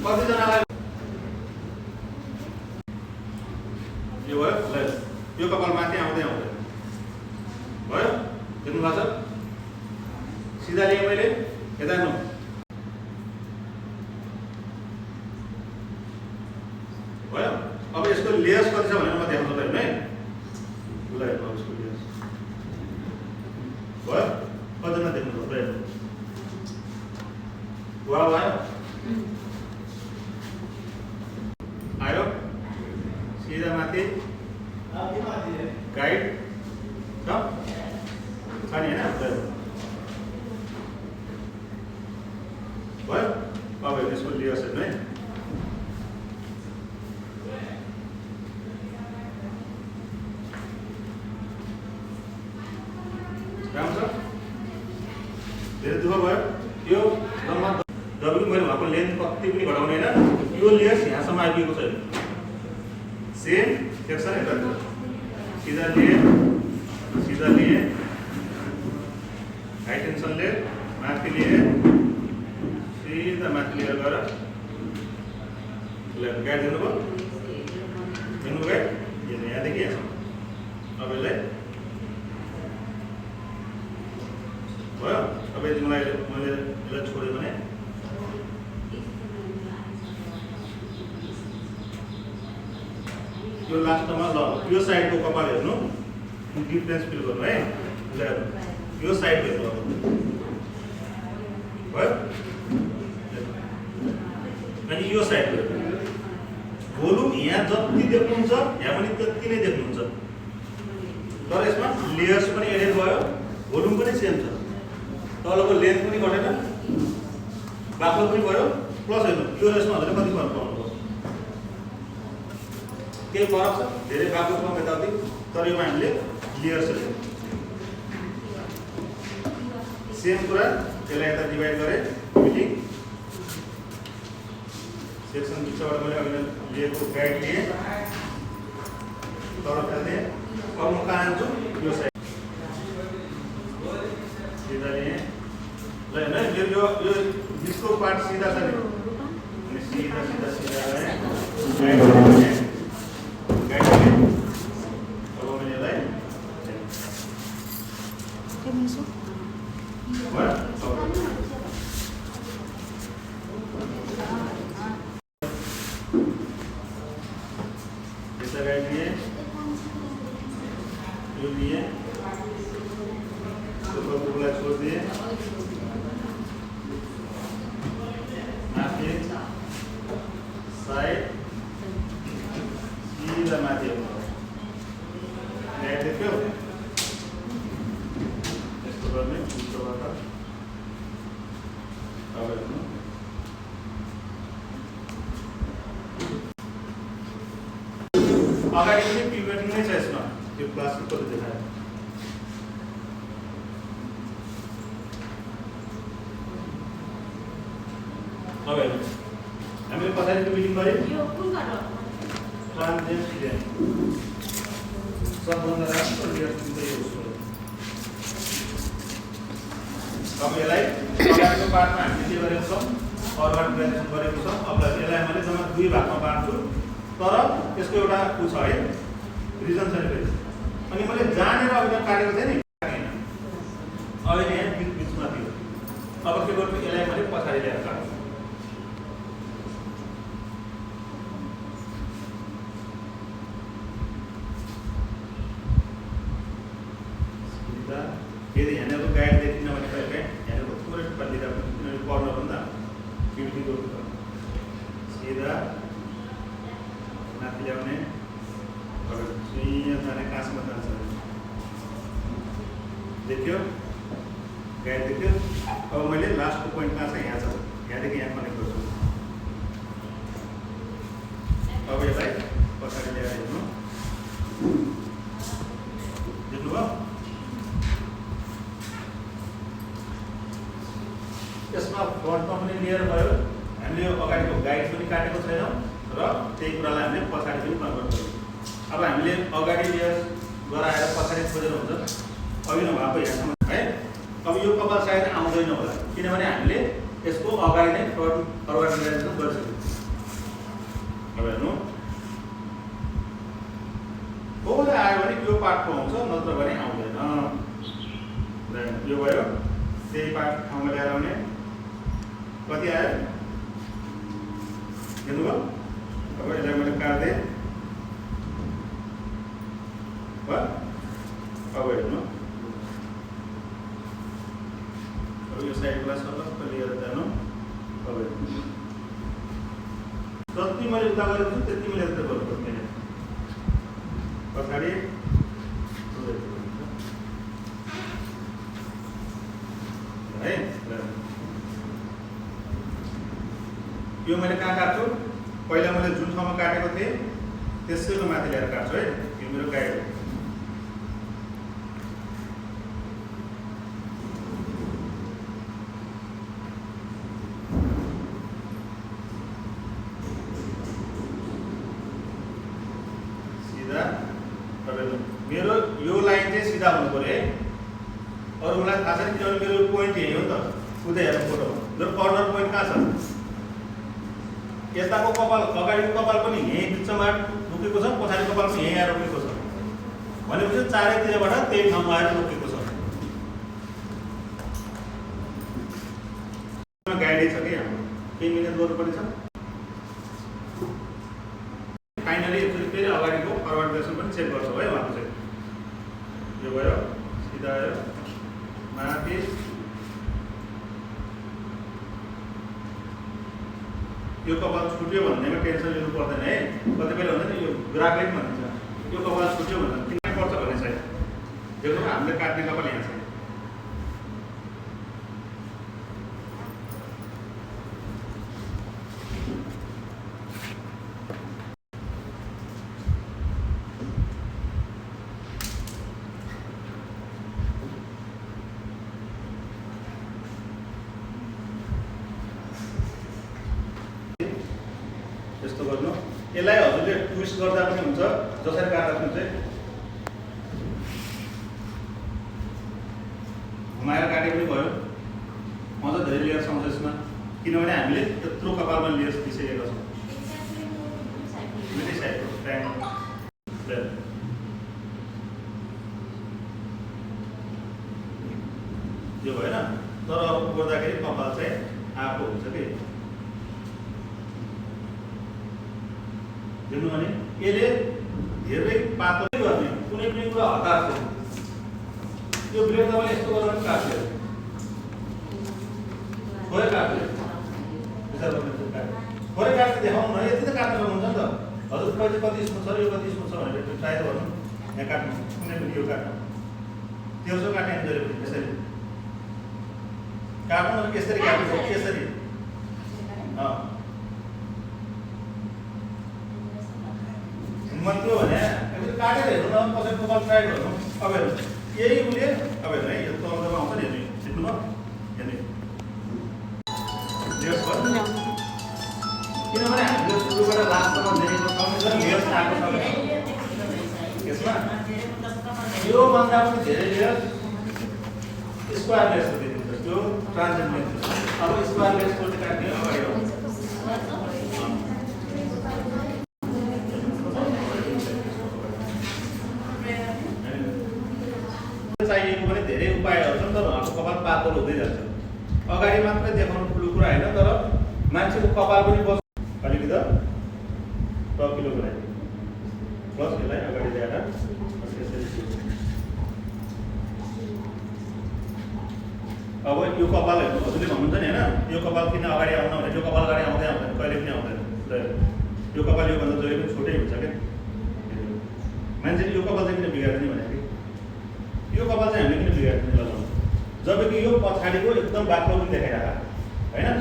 कतिजनालाई यो भयो ल यो कपाल माथि आउँदै आउँदै भयो देख्नु भएको छ सिधा लिएँ मैले यता हेर्नु भयो अब यसको लेयर्स कति छ भनेर म देखाउँछु तपाईहरुलाई है ल हेर्नु यसको लेयर्स भयो कतिजना देख्नु छ ल वाह वाह आयो सीधा माथि गाइड छ नि हैन भयो अब यसको लेयर्स हेर्नु है राम्रो छ धेरै दुःख भयो यो जम्मा जब मैले उहाँको लेन्थ कति पनि घटाउने हैन यो लेयर्स यहाँसम्म आइपुगेको छ सेम सेक्सन हेर्दा सीधा लिए हाई टेंशन ले माथि लिए सीधा माथि लिएर गएर गाइड दिनुभयो गाइड यहाँदेखि यहाँसम्म अब यसलाई भयो अब यदि मलाई मैले यसलाई छोड्यो भने यो लास्टमा ल यो साइडको कपाल हेर्नु डिफरेन्स फिल गर्नु है यो साइड हेर्नु अब भयो अनि यो साइड भोल्युम यहाँ जति देख्नुहुन्छ यहाँ पनि त्यति नै देख्नुहुन्छ तर यसमा लेयर्स पनि एडेड भयो भोल्युम पनि सेम छ तलको लेन्थ पनि घटेन बाक्लो पनि भयो प्लस हेर्नु यो रेसमा हजुरले कति फरक पाउनुभयो केही फरक छ धेरै बाक्लो कम यताउति तर योमा हामीले लेयर्स हेर्छौँ सेम कुरा यसलाई यता डिभाइड गरे फिटिङ सेक्सन बिचबाट मैले अघि लिएको गाइड लिएँ तल फेर्ने अब म कहाँ आन्छु यो साइड सीधा लिएँ ल हेर्नु यो बिचको पार्ट सीधा छ नि अनि सीधा सीधा सीधा गएँ गाइड लिएँ अब मैले यसलाई गाइड लिए यो लिए तो छोड़ दिए माथि साइड सीधा माथि गाइड देख्यो यस्तो गर्ने उल्टोबाट अब हेर्नु अगाडि चाहिँ पिभटिङ नै छ यसमा त्यो प्लास्टिक कति देखायो अब हेर्नु हामीले पछाडिको बिल्डिङ गऱ्यौँ यो कुन काट्यो ट्रान्जेन्ट सबभन्दा राम्रो लेयर चाहिँ यो हो अब यसलाई अगाडिको पार्टमा हामीले के गरेको छौँ फरवर्ड ग्रेजुएसन गरेको छौँ अब यसलाई मैले जम्मा दुई भागमा बाँड्छु तर यसको एउटा उ छ है रिजन छ नि फेरि अनि मैले जानेर अघि काटेको थिएँ नि अहिले यहाँ बिचमा थियो अब के गर्छु यसलाई मैले पछाडि ल्याएर काट्छु यदि यहाँनिर गाइड देखिन भने कहिले यहाँनिर थोरै बलिदा पर्न भन्दा खिड्की गर्नु सीधा माथि ल्याउने यहाँ जाने काँसमा जान्छ देख्यो गाइड देख्यो अब मैले लास्टको पोइन्ट कहाँ छ यहाँ छ यहाँदेखि यहाँ कनेक्ट गर्छु अब यसलाई पछाडि ल्याएर हेर्नु देख्नुभयो यसमा फ्रन्टमा पनि लेयर भयो हामीले अगाडिको गाइड पनि काटेको छैनौँ र त्यही कुरालाई हामीले पछाडि पनि कन्भर्ट गर्छौँ अब हामीले अगाडि लेयर गराएर पछाडि खोजेर हुन्छ अघि नभएको यहाँसम्म है अब यो कपाल सायद आउँदैन होला किनभने हामीले यसको अगाडि नै फरवर्ड डाइरेक्सन गरिसक्यो। अब हेर्नु कोले आयो भने यो पार्टको आउँछ, नत्र भने आउँदैन। यो भयो, त्यही पार्ट ठाउँमा ल्याएर आउने। कति आयो हेर्नुभयो। अब यसलाई मैले काट्दै भयो। अब हेर्नु अब यो साइडलाई सर्लक्क लिएर जानु। अब हेर्नु जति मैले उता गरेको छु त्यति मैले यता गर्नुपर्ने पछाडि है। यो मैले कहाँ काट्छु, पहिला मैले जुन ठाउँमा काटेको थिएँ त्यसैको माथि ल्याएर काट्छु है। यो मेरो गाइड हो। सीधा मेरो यो लाइन चाहिँ सीधा हुनु पर्यो है। अरू मलाई थाहा छैन किनभने मेरो पोइन्ट यही हो नि त। उतै हेर्नु फोटो मेरो कर्नर पोइन्ट कहाँ छ। यताको कपाल अगाडिको कपाल पनि यही बिचमा रोकेको छ, पछाडि कपाल पनि यही आएर रोकेको छ। भनेपछि चारैतिरबाट त्यही ठाउँमा आएर रोकेको छ। गाइडै छ कि हाम्रो केही मिहिनेत गर्नुपर्ने छ। फाइनली फेरि अगाडिको फरवर्ड डाइरेक्सन पनि चेक गर्छौँ है। उहाँको चाहिँ यो भयो, सिधा आयो माथि। यो कपाल छुट्यो भन्नेमा टेन्सन लिनु पर्दैन है। कतिपय हुन्छ नि यो ग्राफिक भनिन्छ, यो कपाल छुट्यो भन्दा किन पर्छ भन्ने छैन। देख्नु हामीले काट्ने कपाल यहाँ छ। यस्तो गर्नु। यसलाई हजुरले ट्विस्ट गर्दा पनि हुन्छ, जसरी काट्दा पनि हुन्छ। घुमाएर काटे पनि भयो। अझ धेरै लेयर्स आउँछ यसमा, किनभने हामीले त्यत्रो कपालमा लेयर्स दिइसकेका छौँ। दुईटै साइडको ट्रायङ्गल यो भएन। तर अब गर्दाखेरि कपाल चाहिँ आएको हुन्छ कि। देख्नु भने यसले धेरै पातलो गर्ने कुनै पनि कुरा हतार्छ। यो ब्लेड तपाईँले यस्तो गरेर पनि काट्यो, थोरै काट्यो, थोरै काटेर देखाउनु न। यति त काट्न सक्नुहुन्छ नि त। हजुर कति कति स्मुथ छ, यो कति स्मुथ छ भनेर ट्राई गर्नु। यहाँ काट्नु, कुनै पनि यो काट्नु, तेर्सो काट्ने हामी जहिले पनि यसरी काट्नु। यसरी काट्नु, यसरी त्यो भने काटेर हेर्नु न, कसैको कपाल ट्राई गर्नु। अब हेर्नु यही उसले अब हेर्नु है, यो तलमा आउँछ नि। हेर्नु देख्नुभयो, हेर्नु लेयर्स भयो। किनभने हामीले सुरुबाट लास्टसम्म देखेको छौँ लेयर्स आएको छ यसमा। योभन्दा पनि धेरै लेयर्स स्क्वायर लेयर्स देखिन्छ, त्यो ट्रान्जेक्ट लेयर्स। अब स्क्वायर लेयर्स कोल्ड काट्ने अगाडि हो। चाहिएको पनि धेरै उपायहरू छन्, तर उहाँको कपाल पातलो हुँदै जान्छ। अगाडि मात्रै देखाउनु ठुलो कुरा होइन, तर मान्छेको कपाल पनि बस्छ। अलिकति टकिलो बनाइदियो प्लस यसलाई अगाडि ल्याएर अब यो कपाल हेर्नु। हजुरले भन्नुहुन्छ नि होइन, यो कपाल किन अगाडि आउन भने यो कपाल अगाडि आउँदै आउँदैन, कहिले पनि आउँदैन। यो कपाल योभन्दा जहिले पनि छोटै हुन्छ क्या। मान्छेले यो कपाल चाहिँ किन बिगार्दैन भने यो कपाल चाहिँ हामीले किन बिगार्दैन लगाउनु, जबकि यो पछाडिको एकदम बाक्लो पनि देखाइरहेको होइन।